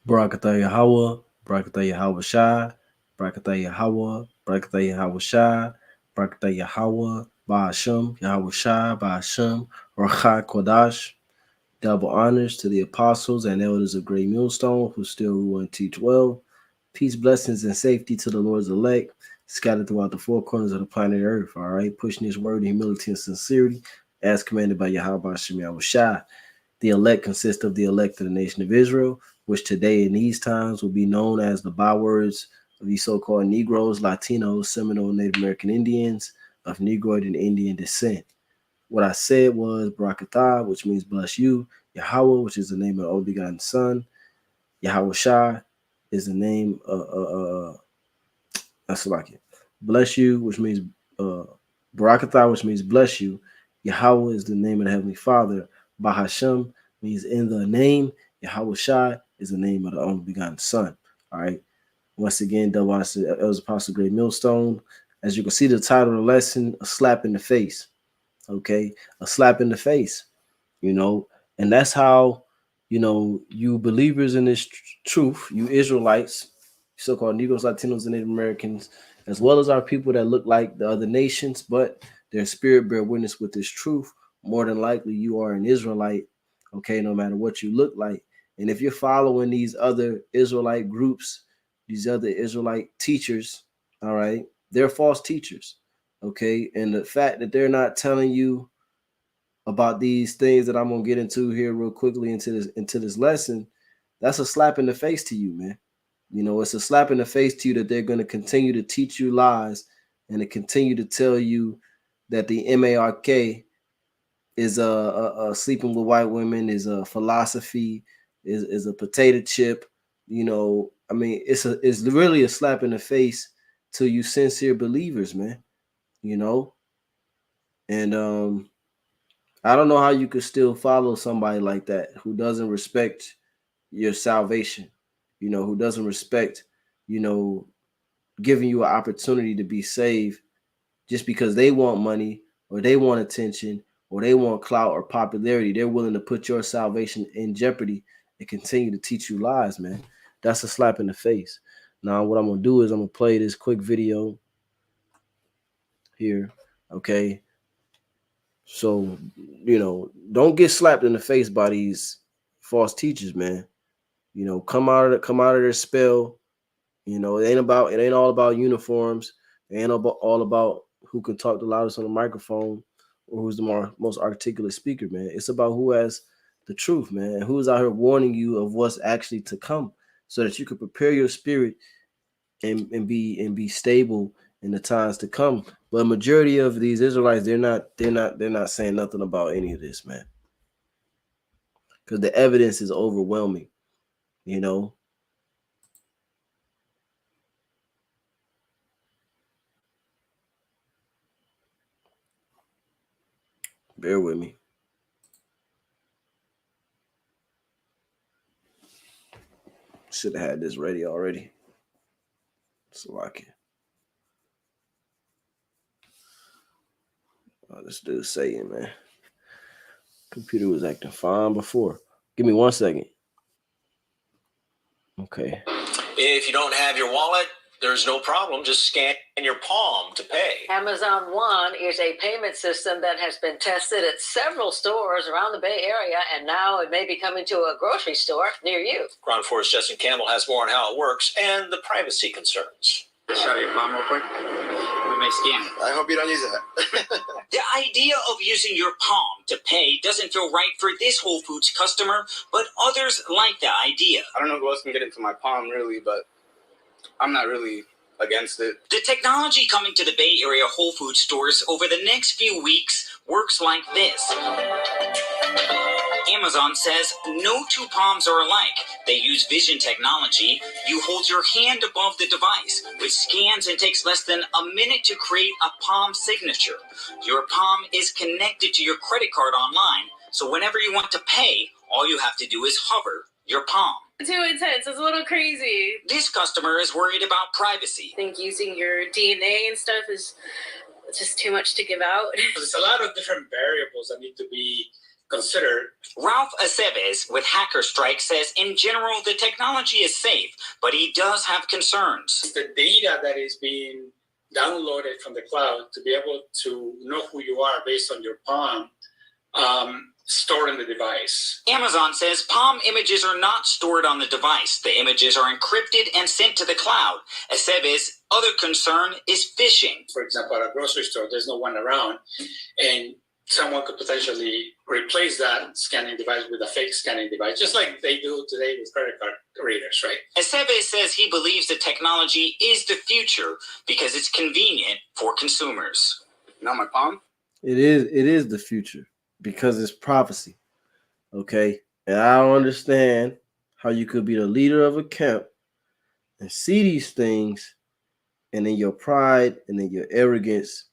Barakatah Yahweh, Barakatah Yahweh Shai, Barakatah Yahweh, Barakatah Yahweh Shai, Barakatah Yahweh, Ba'ashem, Yahweh Shai, Ba'ashem, Rachai Kodash. Double honors to the apostles and elders of Great Millstone who still rule and teach well. Peace, blessings, and safety to the Lord's elect, scattered throughout the four corners of the planet Earth. All right, pushing His word in humility and sincerity, as commanded by Yahweh Hashem Yahweh Shai. The elect consist of the elect of the nation of Israel, which today in these times will be known as the bywords of these so-called Negroes, Latinos, Seminole, Native American Indians of Negroid and Indian descent. What I said was Barakatah, which means bless you. Yahweh, which is the name of the only begotten Son. Yahweh Shai is the name of that's like it. Bless you, which means Barakatah, which means bless you. Yahweh is the name of the Heavenly Father. Bahashem means in the name. Yahweh Shai is the name of the only begotten Son. All right. Once again, double honors to Elders Apostle Great Millstone. As you can see, the title of the lesson, a slap in the face. Okay, a slap in the face, you know, and that's how, you believers in this truth, you Israelites, so-called Negroes, Latinos, and Native Americans, as well as our people that look like the other nations, but their spirit bear witness with this truth. More than likely, you are an Israelite, okay, no matter what you look like. And if you're following these other Israelite groups, these other Israelite teachers, all right, they're false teachers, okay? And the fact that they're not telling you about these things that I'm gonna get into here real quickly into this lesson, that's a slap in the face to you, man. You know, it's a slap in the face to you that they're gonna continue to teach you lies and to continue to tell you that the MARK is sleeping with white women, is a philosophy, is a potato chip. You know, I mean, it's really a slap in the face to you sincere believers, man. You know, and I don't know how you could still follow somebody like that who doesn't respect your salvation, who doesn't respect, you know, giving you an opportunity to be saved just because they want money or they want attention or they want clout or popularity. They're willing to put your salvation in jeopardy and continue to teach you lies, man. That's a slap in the face. Now, what I'm going to do is I'm going to play this quick video here, okay? So, don't get slapped in the face by these false teachers, man. Come out of their spell. It ain't all about uniforms. It ain't all about who can talk the loudest on the microphone or who's the most articulate speaker, man. It's about who has the truth, man. Who's out here warning you of what's actually to come so that you can prepare your spirit and be stable in the times to come. But a majority of these Israelites, they're not saying nothing about any of this, man. Because the evidence is overwhelming, Bear with me. Should have had this ready already. So I can. This dude's saying, man. Computer was acting fine before. Give me 1 second. Okay. If you don't have your wallet, there's no problem. Just scan your palm to pay. Amazon One is a payment system that has been tested at several stores around the Bay Area, and now it may be coming to a grocery store near you. Ground Force Justin Campbell has more on how it works and the privacy concerns. Just show your palm real quick. We may scan. I hope you don't use that. The idea of using your palm to pay doesn't feel right for this Whole Foods customer, but others like the idea. I don't know who else can get into my palm, really, but I'm not really against it. The technology coming to the Bay Area Whole Foods stores over the next few weeks works like this. Amazon says no two palms are alike. They use vision technology. You hold your hand above the device, which scans and takes less than a minute to create a palm signature. Your palm is connected to your credit card online, so whenever you want to pay, all you have to do is hover your palm. Too intense. It's a little crazy. This customer is worried about privacy. I think using your DNA and stuff is just too much to give out. There's a lot of different variables that need to be consider. Ralph Aceves with Hacker Strike says in general the technology is safe, but he does have concerns. The data that is being downloaded from the cloud to be able to know who you are based on your palm, stored in the device. Amazon says Palm images are not stored on the device. The images are encrypted and sent to the cloud. Aceves' other concern is phishing. For example, at a grocery store, there's no one around, and someone could potentially replace that scanning device with a fake scanning device, just like they do today with credit card readers, right? Aceves says he believes the technology is the future because it's convenient for consumers. Not my palm. It is the future because it's prophecy. Okay. And I don't understand how you could be the leader of a camp and see these things, and in your pride and in your arrogance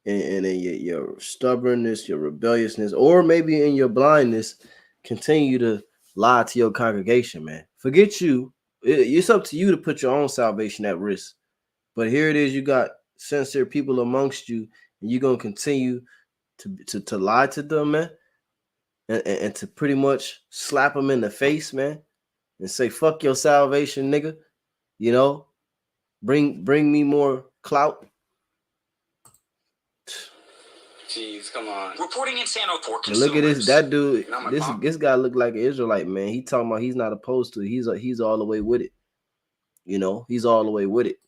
and in your stubbornness, your rebelliousness, or maybe in your blindness, continue to lie to your congregation, man. Forget you. It's up to you to put your own salvation at risk. But here it is, you got sincere people amongst you, and you're going to continue to lie to them, man, and to pretty much slap them in the face, man, and say, fuck your salvation, nigga. You know, bring me more clout. Jeez, come on. Reporting in San Jose for And consumers. look at this, that dude. Not my palm. This guy look like an Israelite, man. He talking about he's not opposed to it. He's all the way with it. You know, he's all the way with it.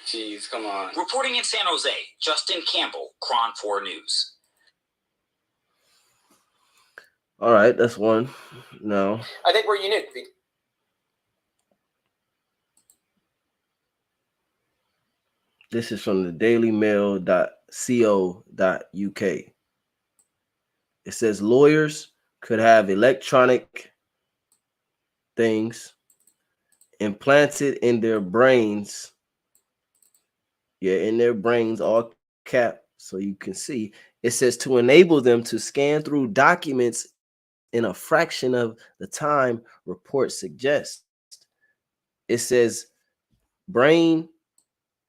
Jeez, come on. Reporting in San Jose, Justin Campbell, Cron 4 News. All right, that's one. No. I think we're unique. This is from the dailymail.co.uk. It says lawyers could have electronic things implanted in their brains. Yeah, in their brains, all cap, so you can see. It says to enable them to scan through documents in a fraction of the time reports suggest. It says brain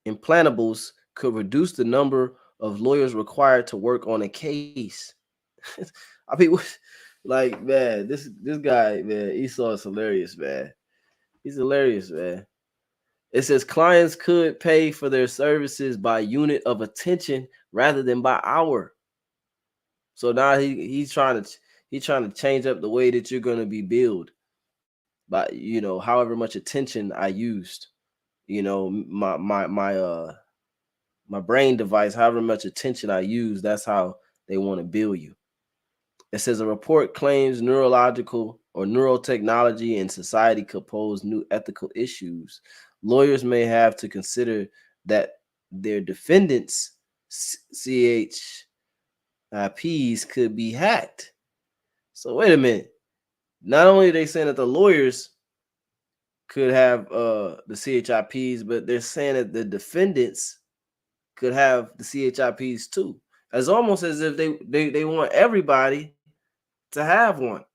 implantables could reduce the number of lawyers required to work on a case. I mean, like, man, this guy, man, Esau is hilarious, man. He's hilarious, man. It says clients could pay for their services by unit of attention rather than by hour. So now he's trying to change up the way that you're going to be billed by, you know, however much attention I used. You know, my brain device, however much attention I use, that's how they want to bill you. It says a report claims neurological or neurotechnology in society could pose new ethical issues. Lawyers may have to consider that their defendants' CHIPs could be hacked. So wait a minute. Not only are they saying that the lawyers could have the CHIPs, but they're saying that the defendants could have the CHIPs too. It's almost as if they want everybody to have one.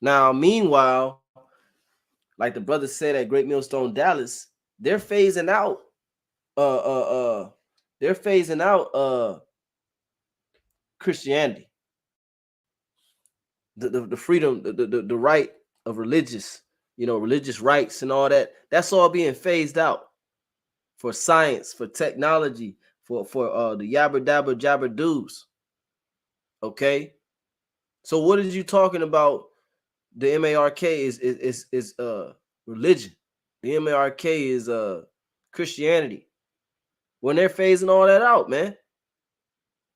Now, meanwhile, like the brother said at Great Millstone Dallas, they're phasing out Christianity. The freedom, the right of religious rights and all that. That's all being phased out for science, for technology, for the yabba dabba jabber doos. Okay, so what are you talking about? The MARK is religion. The MARK is Christianity. When they're phasing all that out, man,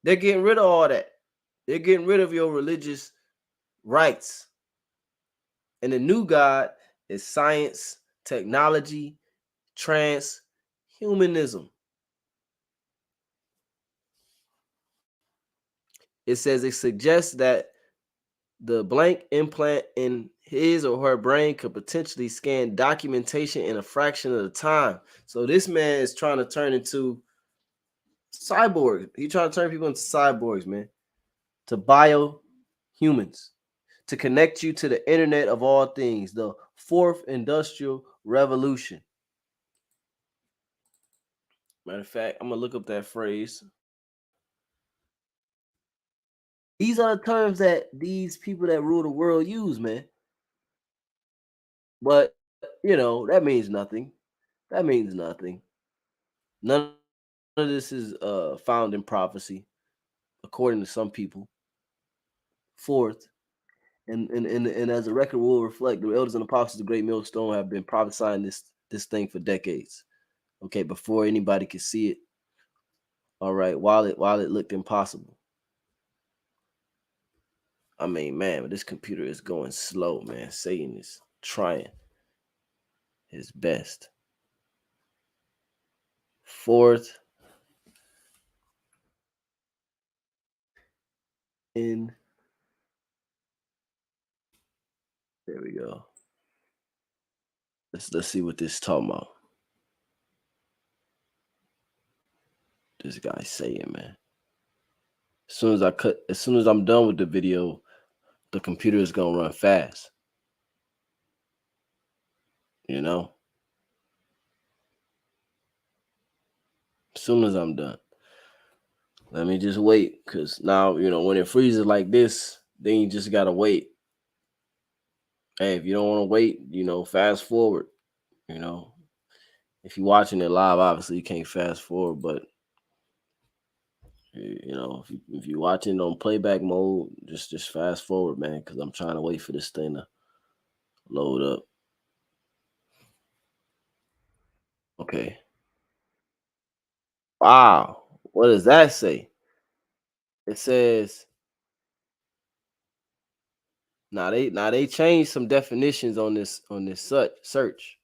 they're getting rid of all that. They're getting rid of your religious rights. And the new God is science, technology, transhumanism. It says it suggests that the blank implant in his or her brain could potentially scan documentation in a fraction of the time. So this man is trying to turn into cyborgs. He's trying to turn people into cyborgs, man. To bio-humans. To connect you to the internet of all things. The fourth industrial revolution. Matter of fact, I'm gonna look up that phrase. These are the terms that these people that rule the world use, man. But that means nothing. That means nothing. None of this is found in prophecy, according to some people. Fourth, and as the record will reflect, the elders and apostles of the great millstone have been prophesying this thing for decades. Okay, before anybody could see it. All right, while it looked impossible. I mean, man, but this computer is going slow, man. Satan is trying his best. Fourth, there we go. Let's see what this is talking about. This guy's saying, man. As soon as I'm done with the video, the computer is gonna run fast. As soon as I'm done. Let me just wait, because now, when it freezes like this, then you just gotta wait. Hey, if you don't want to wait, fast forward. If you're watching it live, obviously you can't fast forward, but if you're watching on playback mode, just fast forward, man, because I'm trying to wait for this thing to load up. Okay. Wow. What does that say? It says now they changed some definitions on this search.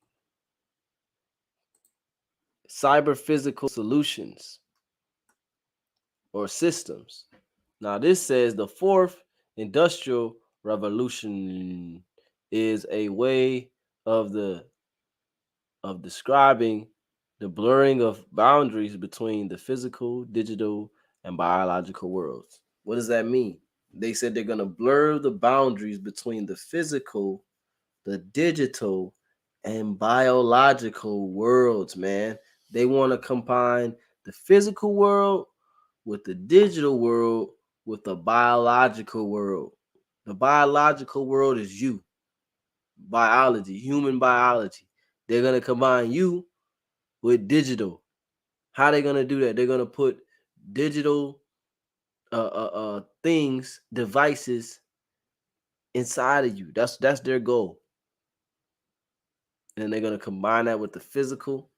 Cyber physical solutions or systems. Now this says the fourth industrial revolution is a way of describing the blurring of boundaries between the physical, digital, and biological worlds. What does that mean? They said they're going to blur the boundaries between the physical, the digital, and biological worlds, man. They want to combine the physical world with the digital world with the biological world. The biological world is you. Biology, human biology. They're going to combine you with digital. How are they going to do that? They're going to put digital things, devices inside of you. That's their goal. And they're going to combine that with the physical.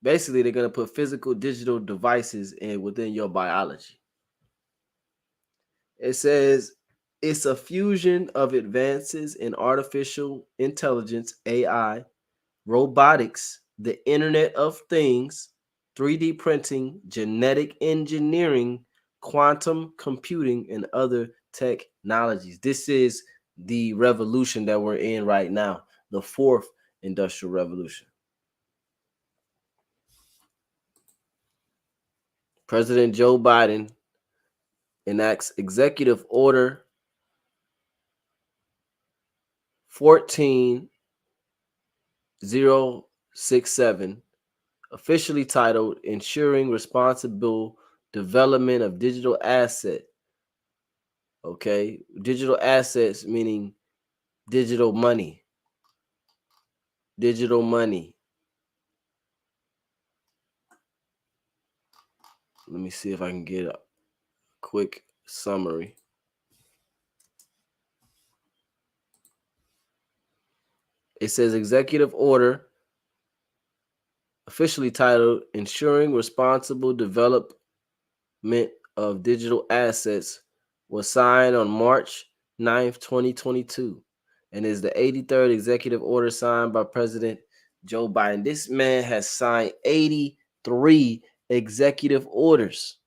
Basically, they're going to put physical, digital devices within your biology. It says it's a fusion of advances in artificial intelligence, AI, robotics, the Internet of Things, 3D printing, genetic engineering, quantum computing, and other technologies. This is the revolution that we're in right now, the fourth industrial revolution. President Joe Biden enacts Executive Order 14067, officially titled Ensuring Responsible Development of Digital Asset. Okay, digital assets meaning digital money. Digital money. Let me see if I can get a quick summary. It says Executive Order, officially titled Ensuring Responsible Development of Digital Assets, was signed on March 9th, 2022, and is the 83rd executive order signed by President Joe Biden. This man has signed 83 executive orders.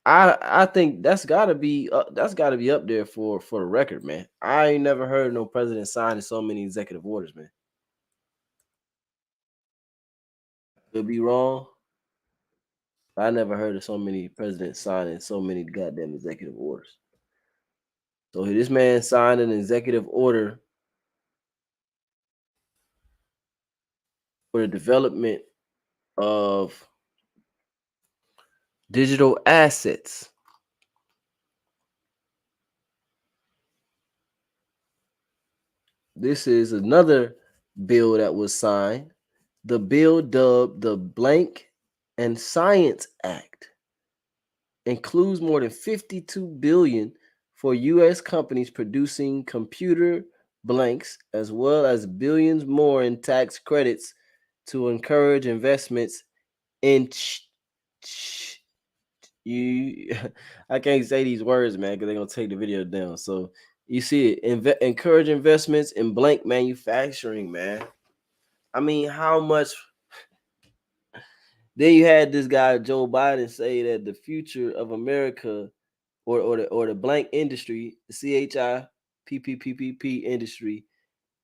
I think that's gotta be up there for the record, man. I ain't never heard no president signing so many executive orders, man. Could be wrong. I never heard of so many presidents signing so many goddamn executive orders. So this man signed an executive order for the development of digital assets. This is another bill that was signed. The bill dubbed the Blank and Science Act includes more than $52 billion for U.S. companies producing computer blanks, as well as billions more in tax credits to encourage investments in you. I can't say these words, man, because they're gonna take the video down. So you see it, encourage investments in blank manufacturing, man. I mean, how much? Then you had this guy Joe Biden say that the future of America, or the blank industry, the CHIPPPP industry,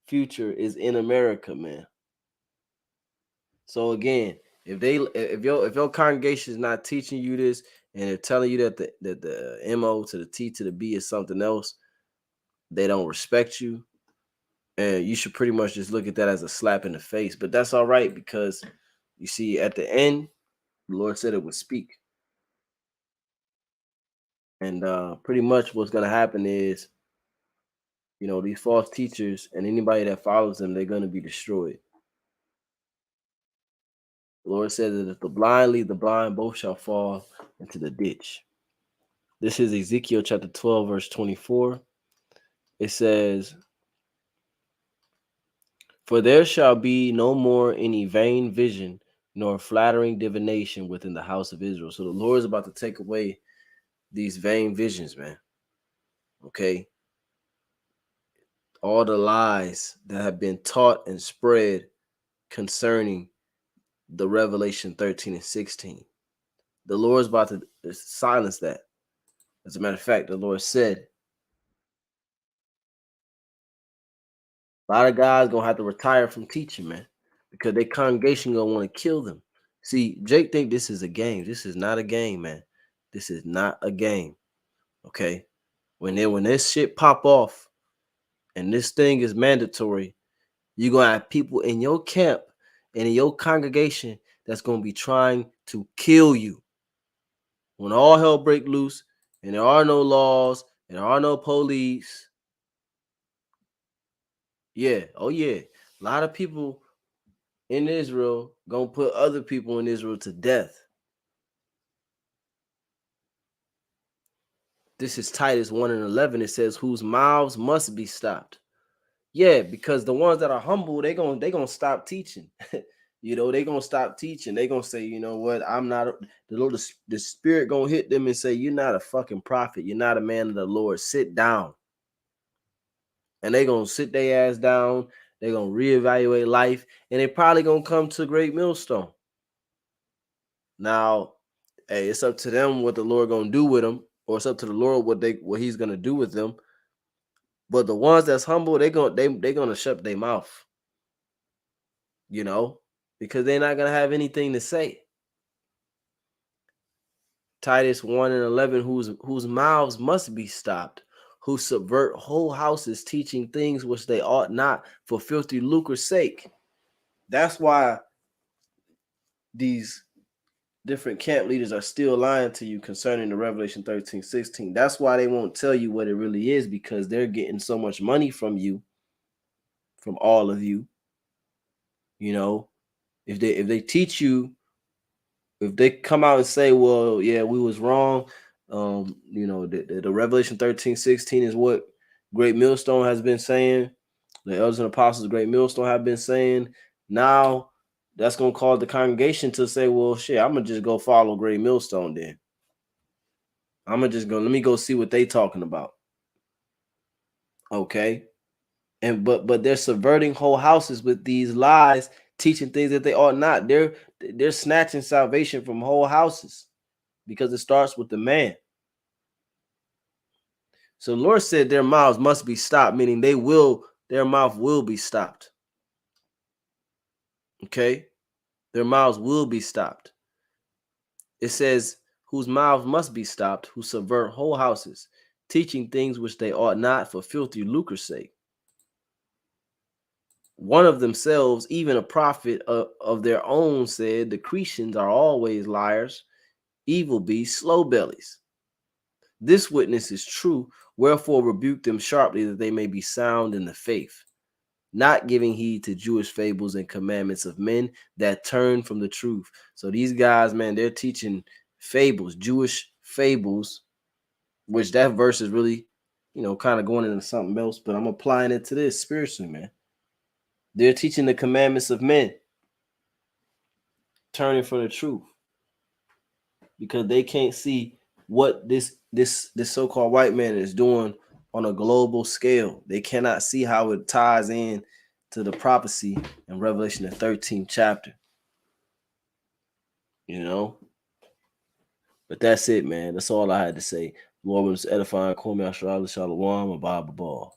future is in America, man. So again, if your congregation is not teaching you this and they're telling you that the MO to the T to the B is something else, they don't respect you, and you should pretty much just look at that as a slap in the face. But that's all right, because you see, at the end, the Lord said it would speak. And pretty much what's going to happen is, these false teachers and anybody that follows them, they're going to be destroyed. The Lord says that if the blind lead the blind, both shall fall into the ditch. This is Ezekiel chapter 12, verse 24. It says, "For there shall be no more any vain vision, nor flattering divination within the house of Israel." So the Lord is about to take away these vain visions, man. Okay? All the lies that have been taught and spread concerning the Revelation 13 and 16. The Lord is about to silence that. As a matter of fact, the Lord said, a lot of guys gonna have to retire from teaching, man, because their congregation gonna want to kill them. See, Jake think this is a game. This is not a game, man. This is not a game. Okay, when this shit pop off and this thing is mandatory, you're gonna have people in your camp and in your congregation that's gonna be trying to kill you. When all hell break loose and there are no laws and there are no police, yeah, oh yeah, a lot of people in Israel gonna put other people in Israel to death. This is Titus 1 and 11. It says, "Whose mouths must be stopped." Yeah, because the ones that are humble, they gonna stop teaching. They gonna stop teaching. They gonna say, you know what, I'm not the Spirit gonna hit them and say, "You're not a fucking prophet. You're not a man of the Lord. Sit down." And they gonna sit their ass down. They're gonna reevaluate life, and they probably gonna come to Great Millstone. Now, hey, it's up to them what the Lord gonna do with them, or it's up to the Lord what He's gonna do with them. But the ones that's humble, they gonna shut their mouth, because they're not gonna have anything to say. Titus 1 and 11, whose mouths must be stopped, who subvert whole houses, teaching things which they ought not, for filthy lucre's sake. That's why these different camp leaders are still lying to you concerning the Revelation 13, 16. That's why they won't tell you what it really is, because they're getting so much money from you, from all of you. If they teach you, if they come out and say, well, yeah, we was wrong, the Revelation 13, 16 is what Great Millstone has been saying, the elders and apostles of Great Millstone have been saying, now that's going to cause the congregation to say, well, shit, I'm going to just go follow Great Millstone then. I'm going to just go, let me go see what they talking about. Okay. But they're subverting whole houses with these lies, teaching things that they ought not. They're snatching salvation from whole houses, because it starts with the man. So the Lord said their mouths must be stopped, meaning their mouth will be stopped. Okay? Their mouths will be stopped. It says, whose mouths must be stopped, who subvert whole houses, teaching things which they ought not, for filthy lucre's sake. one of themselves, even a prophet of their own, said the Cretians are always liars, evil beasts, slow bellies. This witness is true, wherefore rebuke them sharply, that they may be sound in the faith, not giving heed to Jewish fables and commandments of men that turn from the truth. So these guys, man, they're teaching fables, Jewish fables, which that verse is really, kind of going into something else, but I'm applying it to this spiritually, man. They're teaching the commandments of men, turning from the truth, because they can't see what this so-called white man is doing on a global scale. They cannot see how it ties in to the prophecy in Revelation, the 13th chapter. But that's it, man. That's all I had to say. Lord was edifying. Call me Shalom, Shalom, Abba Ball.